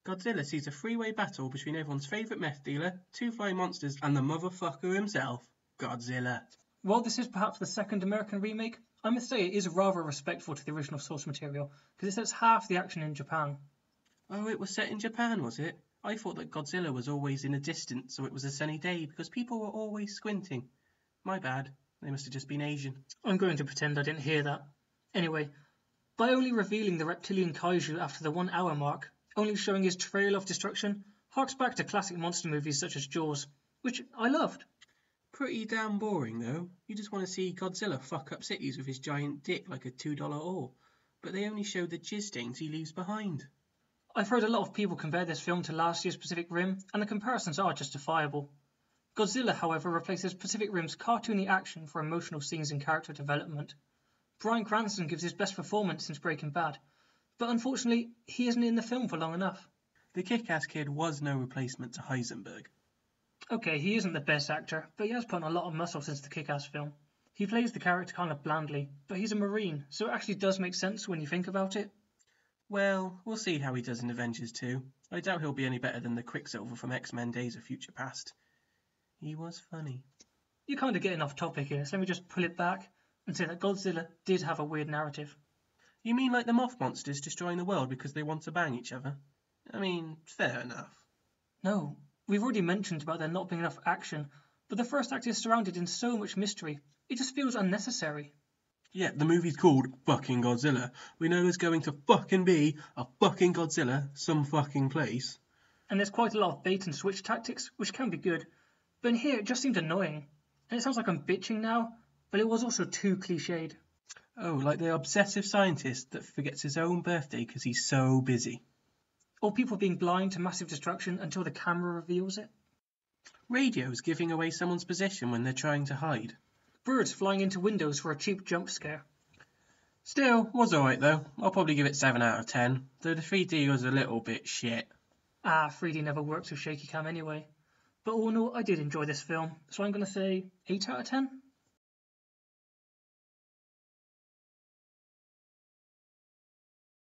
Godzilla sees a three-way battle between everyone's favourite meth dealer, two flying monsters, and the motherfucker himself, Godzilla. While this is perhaps the second American remake, I must say it is rather respectful to the original source material, because it sets half the action in Japan. Oh, it was set in Japan, was it? I thought that Godzilla was always in a distance, so it was a sunny day, because people were always squinting. My bad. They must have just been Asian. I'm going to pretend I didn't hear that. Anyway, by only revealing the reptilian kaiju after the 1 hour mark, only showing his trail of destruction, harks back to classic monster movies such as Jaws, which I loved. Pretty damn boring, though. You just want to see Godzilla fuck up cities with his giant dick like a $2 ore, but they only show the jizz stains he leaves behind. I've heard a lot of people compare this film to last year's Pacific Rim, and the comparisons are justifiable. Godzilla, however, replaces Pacific Rim's cartoony action for emotional scenes and character development. Bryan Cranston gives his best performance since Breaking Bad, but unfortunately, he isn't in the film for long enough. The kick-ass kid was no replacement to Heisenberg. Okay, he isn't the best actor, but he has put on a lot of muscle since the Kick-Ass film. He plays the character kind of blandly, but he's a Marine, so it actually does make sense when you think about it. Well, we'll see how he does in Avengers 2. I doubt he'll be any better than the Quicksilver from X-Men Days of Future Past. He was funny. You're kind of getting off topic here, so let me just pull it back and say that Godzilla did have a weird narrative. You mean like the moth monsters destroying the world because they want to bang each other? I mean, fair enough. No, we've already mentioned about there not being enough action, but the first act is surrounded in so much mystery, it just feels unnecessary. Yeah, the movie's called fucking Godzilla. We know there's going to fucking be a fucking Godzilla some fucking place. And there's quite a lot of bait and switch tactics, which can be good, but in here it just seemed annoying. And it sounds like I'm bitching now, but it was also too cliched. Oh, like the obsessive scientist that forgets his own birthday because he's so busy. Or people being blind to massive destruction until the camera reveals it. Radios giving away someone's position when they're trying to hide. Birds flying into windows for a cheap jump scare. Still, was alright though. I'll probably give it 7 out of 10, though the 3D was a little bit shit. 3D never works with shaky cam anyway. But all in all, I did enjoy this film, so I'm going to say 8 out of 10.